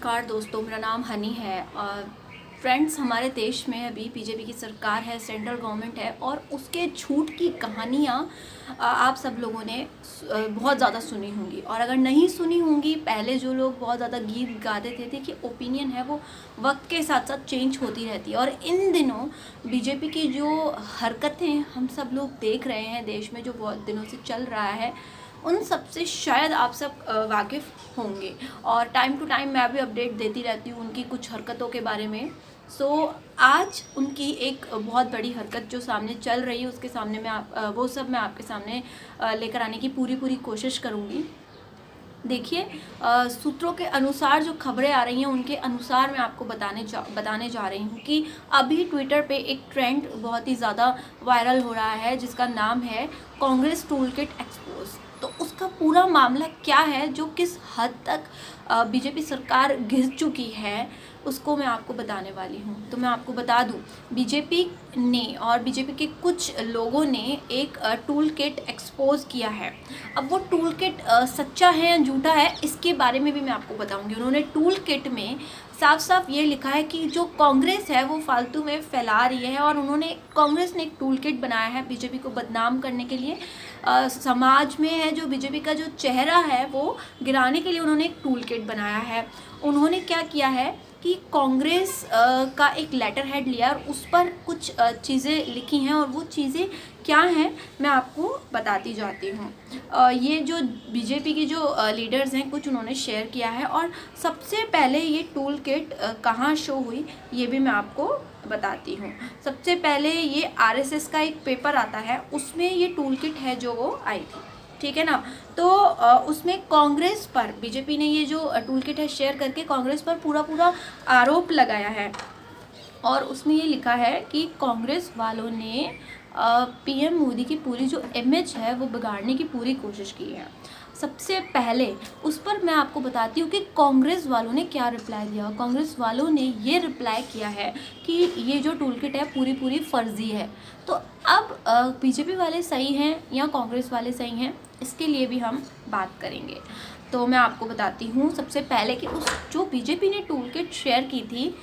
नमस्कार दोस्तों, मेरा नाम हनी है। फ्रेंड्स, हमारे देश में अभी बीजेपी की सरकार है, सेंट्रल गवर्नमेंट है और उसके झूठ की कहानियाँ आप सब लोगों ने बहुत ज़्यादा सुनी होंगी। और अगर नहीं सुनी होंगी, पहले जो लोग बहुत ज़्यादा गीत गाते थे कि ओपिनियन है वो वक्त के साथ साथ चेंज होती रहती है। और इन दिनों बीजेपी की जो हरकतें हम सब लोग देख रहे हैं देश में, जो बहुत दिनों से चल रहा है, उन सब से शायद आप सब वाकिफ़ होंगे। और टाइम टू टाइम मैं भी अपडेट देती रहती हूँ उनकी कुछ हरकतों के बारे में। आज उनकी एक बहुत बड़ी हरकत जो सामने चल रही है, उसके सामने वो सब मैं आपके सामने लेकर आने की पूरी कोशिश करूँगी। देखिए, सूत्रों के अनुसार जो खबरें आ रही हैं, उनके अनुसार मैं आपको बताने जा रही हूँ कि अभी ट्विटर पे एक ट्रेंड बहुत ही ज़्यादा वायरल हो रहा है, जिसका नाम है कांग्रेस टूल किट एक्सपोज। तो उसका पूरा मामला क्या है, जो किस हद तक बीजेपी सरकार घिस चुकी है, उसको मैं आपको बताने वाली हूँ। तो मैं आपको बता दूँ, बीजेपी ने और बीजेपी के कुछ लोगों ने एक टूल किट एक्सपोज किया है। अब वो टूल किट सच्चा है या झूठा है, इसके बारे में भी मैं आपको बताऊंगी। उन्होंने टूल किट में साफ साफ ये लिखा है कि जो कांग्रेस है वो फालतू में फैला रही है, और कांग्रेस ने एक टूल किट बनाया है बीजेपी को बदनाम करने के लिए। समाज में है जो बीजेपी का जो चेहरा है वो गिराने के लिए उन्होंने एक टूल किट बनाया है। उन्होंने क्या किया है कि कांग्रेस का एक लेटर हेड लिया और उस पर कुछ चीज़ें लिखी हैं, और वो चीज़ें क्या हैं मैं आपको बताती जाती हूँ। ये जो बीजेपी की जो लीडर्स हैं, कुछ उन्होंने शेयर किया है। और सबसे पहले ये टूल किट कहाँ शो हुई, ये भी मैं आपको बताती हूँ। सबसे पहले ये आरएसएस का एक पेपर आता है, उसमें ये टूल किट है जो वो आई थी, ठीक है ना। तो उसमें कांग्रेस पर बीजेपी ने ये जो टूल किट है शेयर करके कांग्रेस पर पूरा आरोप लगाया है। और उसमें ये लिखा है कि कांग्रेस वालों ने पीएम मोदी की पूरी जो इमेज है वो बिगाड़ने की पूरी कोशिश की है। सबसे पहले उस पर मैं आपको बताती हूँ कि कांग्रेस वालों ने क्या रिप्लाई दिया। कांग्रेस वालों ने ये रिप्लाई किया है कि ये जो टूल किट है पूरी फर्जी है। तो अब बीजेपी वाले सही हैं या कांग्रेस वाले सही हैं, इसके लिए भी हम बात करेंगे। तो मैं आपको बताती हूँ सबसे पहले कि उस जो बीजेपी ने टूल किट शेयर की थी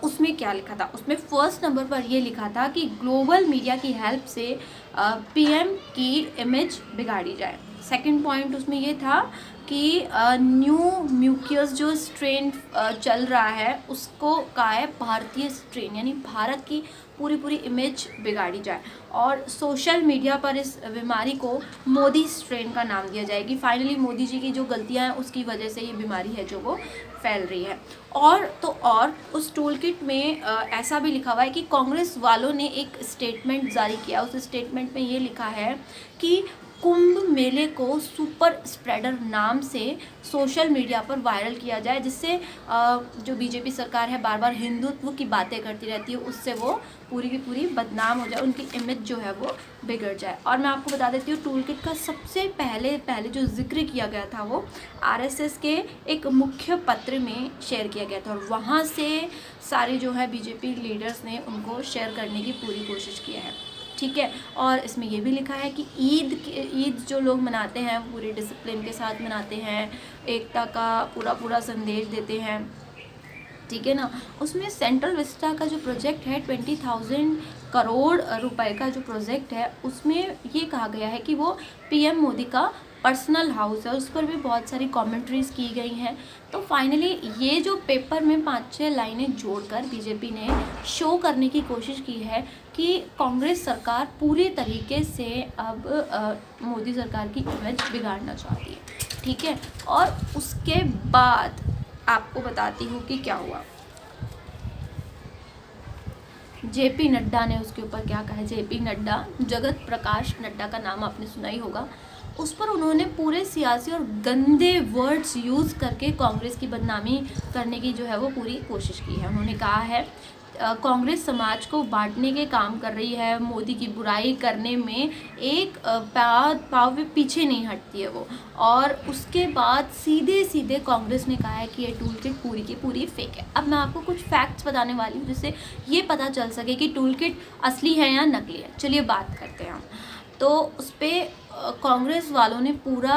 उसमें क्या लिखा था। उसमें फर्स्ट नंबर पर ये लिखा था कि ग्लोबल मीडिया की हेल्प से पीएम की इमेज बिगाड़ी जाए। सेकंड पॉइंट उसमें ये था कि न्यू म्यूकियस जो स्ट्रेन चल रहा है, उसको का है भारतीय स्ट्रेन, यानी भारत की पूरी इमेज बिगाड़ी जाए। और सोशल मीडिया पर इस बीमारी को मोदी स्ट्रेन का नाम दिया जाएगी। फाइनली मोदी जी की जो गलतियां हैं उसकी वजह से ये बीमारी है जो वो फैल रही है। और उस टूल किट में ऐसा भी लिखा हुआ है कि कांग्रेस वालों ने एक स्टेटमेंट जारी किया। उस स्टेटमेंट में ये लिखा है कि कुंभ मेले को सुपर स्प्रेडर नाम से सोशल मीडिया पर वायरल किया जाए, जिससे जो बीजेपी सरकार है बार बार हिंदुत्व की बातें करती रहती है, उससे वो पूरी की पूरी बदनाम हो जाए, उनकी इमेज जो है वो बिगड़ जाए। और मैं आपको बता देती हूँ, टूल किट का सबसे पहले जो जिक्र किया गया था वो आरएसएस के एक मुख्य पत्र में शेयर किया गया था, और वहाँ से सारे जो है बीजेपी लीडर्स ने उनको शेयर करने की पूरी कोशिश की है, ठीक है। और इसमें ये भी लिखा है कि ईद जो लोग मनाते हैं पूरे डिसिप्लिन के साथ मनाते हैं, एकता का पूरा संदेश देते हैं, ठीक है ना। उसमें सेंट्रल विस्टा का जो प्रोजेक्ट है 20,000 करोड़ रुपए का जो प्रोजेक्ट है, उसमें ये कहा गया है कि वो पीएम मोदी का पर्सनल हाउस है, उस पर भी बहुत सारी कमेंट्रीज़ की गई हैं। तो फाइनली ये जो पेपर में 5-6 लाइनें जोड़कर बीजेपी ने शो करने की कोशिश की है कि कांग्रेस सरकार पूरी तरीके से अब मोदी सरकार की इमेज बिगाड़ना चाहती है, ठीक है। और उसके बाद आपको बताती हूँ कि क्या हुआ। जेपी नड्डा ने उसके ऊपर क्या कहा है। जेपी नड्डा, जगत प्रकाश नड्डा का नाम आपने सुना ही होगा। उस पर उन्होंने पूरे सियासी और गंदे वर्ड्स यूज़ करके कांग्रेस की बदनामी करने की जो है वो पूरी कोशिश की है। उन्होंने कहा है कांग्रेस समाज को बांटने के काम कर रही है, मोदी की बुराई करने में एक पाँव भी पीछे नहीं हटती है वो। और उसके बाद सीधे कांग्रेस ने कहा है कि ये टूल किट पूरी की पूरी फेक है। अब मैं आपको कुछ फैक्ट्स बताने वाली हूँ जिससे ये पता चल सके कि टूल किट असली है या नकली है। चलिए बात करते हैं हम। तो उस पर कांग्रेस वालों ने पूरा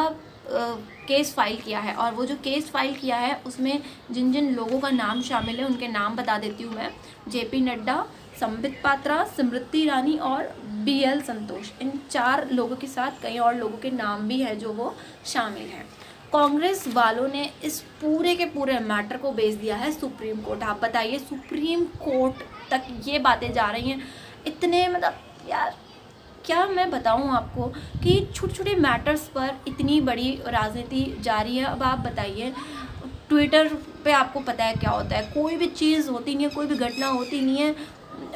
केस फाइल किया है। और वो जो केस फाइल किया है उसमें जिन जिन लोगों का नाम शामिल है उनके नाम बता देती हूँ मैं। जेपी नड्डा, संबित पात्रा, स्मृति ईरानी और BL संतोष, इन 4 लोगों के साथ कई और लोगों के नाम भी हैं जो वो शामिल हैं। कांग्रेस वालों ने इस पूरे के पूरे मैटर को भेज दिया है सुप्रीम कोर्ट। आप बताइए, सुप्रीम कोर्ट तक ये बातें जा रही हैं। इतने मतलब यार क्या मैं बताऊं आपको कि छोटे छोटे मैटर्स पर इतनी बड़ी राजनीति जा रही है। अब आप बताइए, ट्विटर पे आपको पता है क्या होता है, कोई भी चीज़ होती नहीं है, कोई भी घटना होती नहीं है,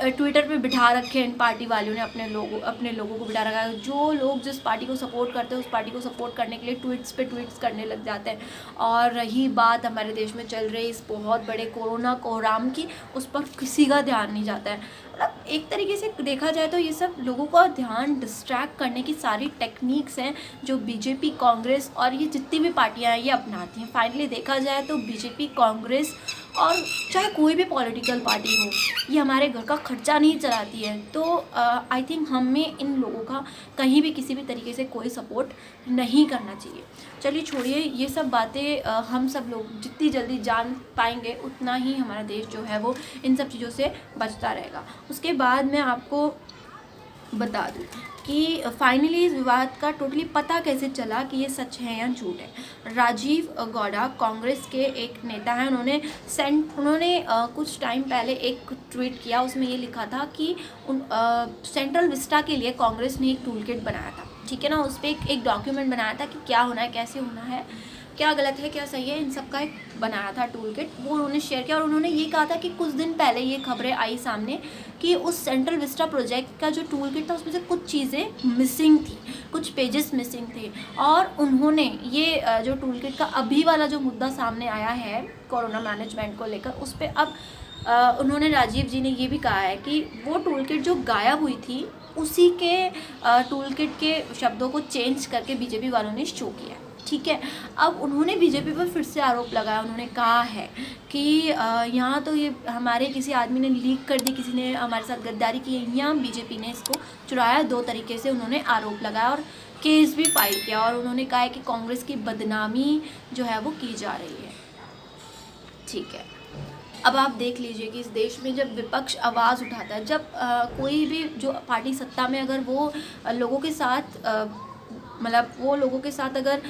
ट्विटर पे बिठा रखे हैं इन पार्टी वालों ने, अपने लोगों को बिठा रखा है। जो लोग जिस पार्टी को सपोर्ट करते हैं उस पार्टी को सपोर्ट करने के लिए ट्वीट्स पे ट्वीट्स करने लग जाते हैं। और रही बात हमारे देश में चल रही इस बहुत बड़े कोरोना कोहराम की, उस पर किसी का ध्यान नहीं जाता है। मतलब एक तरीके से देखा जाए तो ये सब लोगों का ध्यान डिस्ट्रैक्ट करने की सारी टेक्निक्स हैं जो बीजेपी, कांग्रेस और ये जितनी भी पार्टियां हैं ये अपनाती हैं। फाइनली देखा जाए तो बीजेपी, कांग्रेस और चाहे कोई भी पॉलिटिकल पार्टी हो, ये हमारे घर का खर्चा नहीं चलाती है। तो आई थिंक हमें इन लोगों का कहीं भी किसी भी तरीके से कोई सपोर्ट नहीं करना चाहिए। चलिए छोड़िए ये सब बातें, हम सब लोग जितनी जल्दी जान पाएंगे उतना ही हमारा देश जो है वो इन सब चीज़ों से बचता रहेगा। उसके बाद मैं आपको बता दूं कि फाइनली इस विवाद का टोटली पता कैसे चला कि ये सच है या झूठ है। राजीव गौड़ा कांग्रेस के एक नेता हैं, उन्होंने कुछ टाइम पहले एक ट्वीट किया, उसमें ये लिखा था कि सेंट्रल विस्टा के लिए कांग्रेस ने एक टूल किट बनाया था, ठीक है ना। उस पर एक डॉक्यूमेंट बनाया था कि क्या होना है, कैसे होना है, क्या गलत है क्या सही है, इन सब का एक बनाया था टूल किट, वो उन्होंने शेयर किया। और उन्होंने ये कहा था कि कुछ दिन पहले ये खबरें आई सामने कि उस सेंट्रल विस्टा प्रोजेक्ट का जो टूल किट था उसमें से कुछ चीज़ें मिसिंग थी, कुछ पेजेस मिसिंग थे। और उन्होंने ये जो टूल किट का अभी वाला जो मुद्दा सामने आया है कोरोना मैनेजमेंट को लेकर, उस पर अब उन्होंने, राजीव जी ने ये भी कहा है कि वो टूल किट जो गायब हुई थी उसी के टूल किट के शब्दों को चेंज करके बीजेपी वालों ने शो किया, ठीक है। अब उन्होंने बीजेपी पर फिर से आरोप लगाया। उन्होंने कहा है कि यहाँ तो ये हमारे किसी आदमी ने लीक कर दी, किसी ने हमारे साथ गद्दारी की, यहाँ बीजेपी ने इसको चुराया। 2 तरीके से उन्होंने आरोप लगाया और केस भी फाइल किया। और उन्होंने कहा है कि कांग्रेस की बदनामी जो है वो की जा रही है, ठीक है। अब आप देख लीजिए कि इस देश में जब विपक्ष आवाज़ उठाता है, जब कोई भी जो पार्टी सत्ता में अगर वो लोगों के साथ मतलब वो लोगों के साथ अगर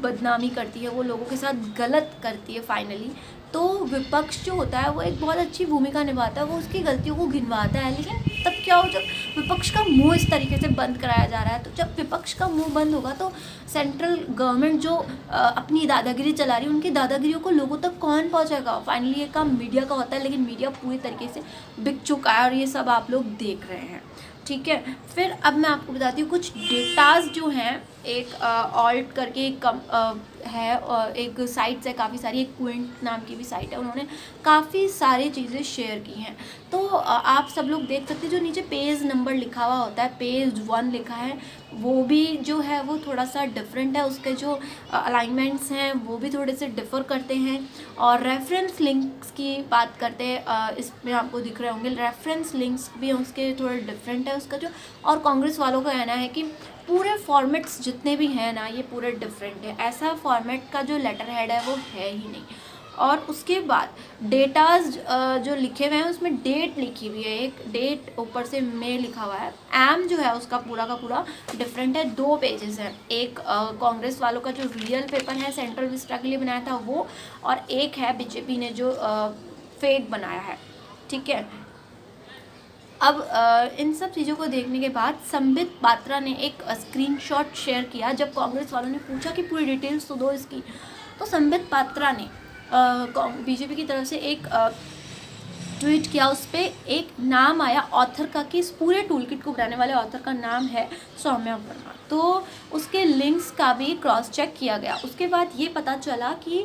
बदनामी करती है, वो लोगों के साथ गलत करती है फाइनली, तो विपक्ष जो होता है वो एक बहुत अच्छी भूमिका निभाता है, वो उसकी गलतियों को गिनवाता है। लेकिन तब क्या हो, जब विपक्ष का मुंह इस तरीके से बंद कराया जा रहा है, तो जब विपक्ष का मुंह बंद होगा तो सेंट्रल गवर्नमेंट जो अपनी दादागिरी चला रही है, उनकी दादागिरियों को लोगों तक कौन पहुंचाएगा। फाइनली ये काम मीडिया का होता है, लेकिन मीडिया पूरी तरीके से बिक चुका है और ये सब आप लोग देख रहे हैं, ठीक है। फिर अब मैं आपको बताती हूँ कुछ डेटाज जो हैं, एक ऑल्ट करके एक है, एक साइट्स है काफ़ी सारी, एक क्विंट नाम की भी साइट है, उन्होंने काफ़ी सारी चीज़ें शेयर की हैं। तो आप सब लोग देख सकते हैं, जो नीचे पेज नंबर लिखा हुआ होता है, पेज 1 लिखा है, वो भी जो है वो थोड़ा सा डिफरेंट है, उसके जो अलाइनमेंट्स हैं वो भी थोड़े से डिफ़र करते हैं। और रेफरेंस लिंक्स की बात करते हैं, इसमें आपको दिख रहे होंगे रेफरेंस लिंक्स भी उसके थोड़े डिफरेंट है उसका जो। और कांग्रेस वालों का कहना है कि पूरे फॉर्मेट्स जितने भी हैं ना, ये पूरे डिफरेंट है, ऐसा फॉर्मेट का जो लेटर हेड है वो है ही नहीं। और उसके बाद डेटाज जो लिखे हुए हैं उसमें डेट लिखी हुई है, एक डेट ऊपर से में लिखा हुआ है। एम जो है उसका पूरा का पूरा डिफरेंट है, 2 पेजेस हैं, एक कांग्रेस वालों का जो रियल पेपर है सेंट्रल विस्टा के लिए बनाया था वो, और एक है बीजेपी ने जो फेक बनाया है, ठीक है। अब इन सब चीज़ों को देखने के बाद संबित पात्रा ने एक स्क्रीनशॉट शेयर किया। जब कांग्रेस वालों ने पूछा कि पूरी डिटेल्स तो दो इसकी, तो संबित पात्रा ने बीजेपी की तरफ से एक ट्वीट किया, उस पर एक नाम आया ऑथर का कि इस पूरे टूल किट को बनाने वाले ऑथर का नाम है सौम्या वर्मा। तो उसके लिंक्स का भी क्रॉस चेक किया गया। उसके बाद ये पता चला कि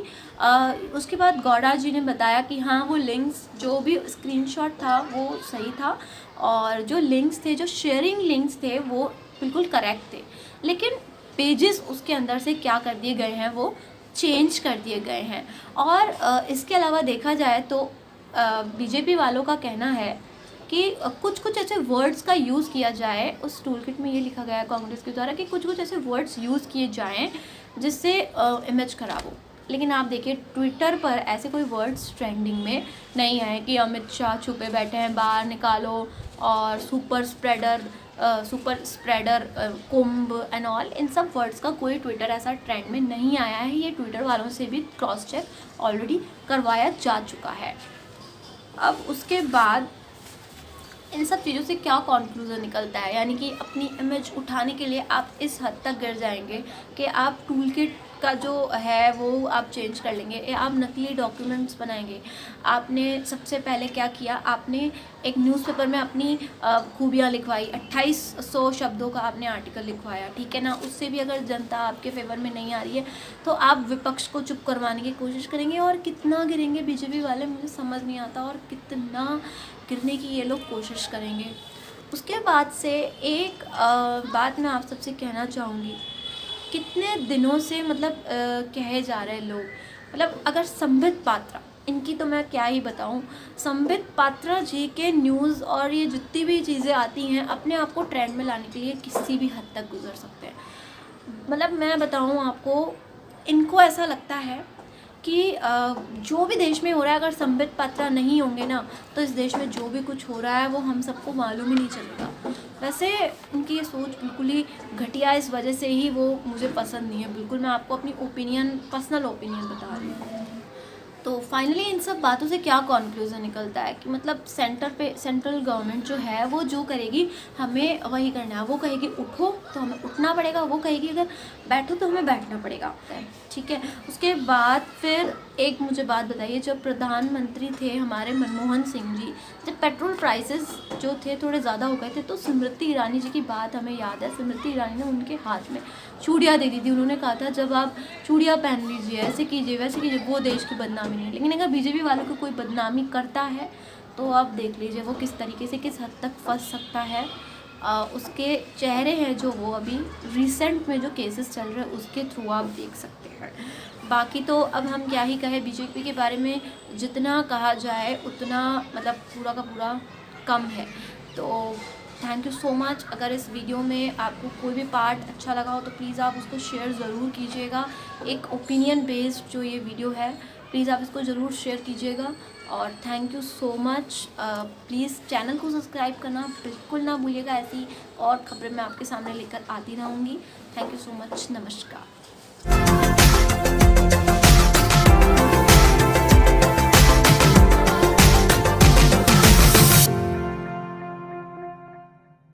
उसके बाद गौड़ा जी ने बताया कि हाँ वो लिंक्स जो भी स्क्रीनशॉट था वो सही था, और जो लिंक्स थे, जो शेयरिंग लिंक्स थे वो बिल्कुल करेक्ट थे, लेकिन पेजेस उसके अंदर से क्या कर दिए गए हैं, वो चेंज कर दिए गए हैं। और इसके अलावा देखा जाए तो बीजेपी वालों का कहना है कि कुछ कुछ ऐसे वर्ड्स का यूज़ किया जाए, उस टूल किट में ये लिखा गया है कांग्रेस के द्वारा कि कुछ कुछ ऐसे वर्ड्स यूज़ किए जाएं जिससे इमेज ख़राब हो। लेकिन आप देखिए ट्विटर पर ऐसे कोई वर्ड्स ट्रेंडिंग में नहीं आए कि अमित शाह छुपे बैठे हैं, बाहर निकालो, और super spreader Kumbh and all, इन सब वर्ड्स का कोई ट्विटर ऐसा ट्रेंड में नहीं आया है। ये ट्विटर वालों से भी क्रॉस चेक ऑलरेडी करवाया जा चुका है। अब उसके बाद इन सब चीज़ों से क्या कॉन्क्लूज़न निकलता है, यानी कि अपनी इमेज उठाने के लिए आप इस हद तक गिर जाएंगे कि आप टूल किट का जो है वो आप चेंज कर लेंगे, या आप नकली डॉक्यूमेंट्स बनाएंगे। आपने सबसे पहले क्या किया, आपने एक न्यूज़पेपर में अपनी खूबियाँ लिखवाई, 2800 शब्दों का आपने आर्टिकल लिखवाया, ठीक है ना। उससे भी अगर जनता आपके फेवर में नहीं आ रही है तो आप विपक्ष को चुप करवाने की कोशिश करेंगे। और कितना गिरेंगे बीजेपी वाले मुझे समझ नहीं आता, और कितना गिरने की ये लोग कोशिश करेंगे। उसके बाद से एक बात मैं आप सबसे कहना चाहूँगी, कितने दिनों से मतलब कहे जा रहे हैं लोग, मतलब अगर संबित पात्रा, इनकी तो मैं क्या ही बताऊं, संबित पात्रा जी के न्यूज़ और ये जितनी भी चीज़ें आती हैं अपने आप को ट्रेंड में लाने के लिए किसी भी हद तक गुजर सकते हैं। मतलब मैं बताऊं आपको, इनको ऐसा लगता है कि जो भी देश में हो रहा है, अगर संबित पात्रा नहीं होंगे ना तो इस देश में जो भी कुछ हो रहा है वो हम सबको मालूम ही नहीं चलेगा। वैसे उनकी ये सोच बिल्कुल ही घटिया, इस वजह से ही वो मुझे पसंद नहीं है बिल्कुल। मैं आपको अपनी पर्सनल ओपिनियन बता रही हूँ। तो फाइनली इन सब बातों से क्या कॉन्क्लूज़न निकलता है कि मतलब सेंट्रल गवर्नमेंट जो है वो जो करेगी हमें वही करना है। वो कहेगी उठो तो हमें उठना पड़ेगा, वो कहेगी अगर बैठो तो हमें बैठना पड़ेगा, ठीक है। उसके बाद फिर एक मुझे बात बताइए, जब प्रधानमंत्री थे हमारे मनमोहन सिंह जी, जब पेट्रोल प्राइसेस जो थे थोड़े ज़्यादा हो गए थे तो स्मृति ईरानी जी की बात हमें याद है। स्मृति ईरानी ने उनके हाथ में चूड़ियाँ दे दी थी। उन्होंने कहा था जब आप चूड़ियाँ पहन लीजिए, ऐसे कीजिए वैसे कीजिए, वो देश की बदनामी नहीं है। लेकिन अगर बीजेपी वालों को कोई बदनामी करता है तो आप देख लीजिए वो किस तरीके से, किस हद तक फंस सकता है। उसके चेहरे हैं जो वो अभी रिसेंट में जो केसेस चल रहे हैं उसके थ्रू आप देख सकते हैं। बाकी तो अब हम क्या ही कहें, बीजेपी के बारे में जितना कहा जाए उतना मतलब पूरा का पूरा कम है। तो थैंक यू सो मच। अगर इस वीडियो में आपको कोई भी पार्ट अच्छा लगा हो तो प्लीज़ आप उसको शेयर ज़रूर कीजिएगा। एक ओपिनियन बेस्ड जो ये वीडियो है, प्लीज़ आप इसको ज़रूर शेयर कीजिएगा। और thank you so much. Please channel को सब्सक्राइब करना बिल्कुल ना भूलिएगा। ऐसी और खबरें मैं आपके सामने लेकर आती रहूँगी। Thank you so much. नमस्कार।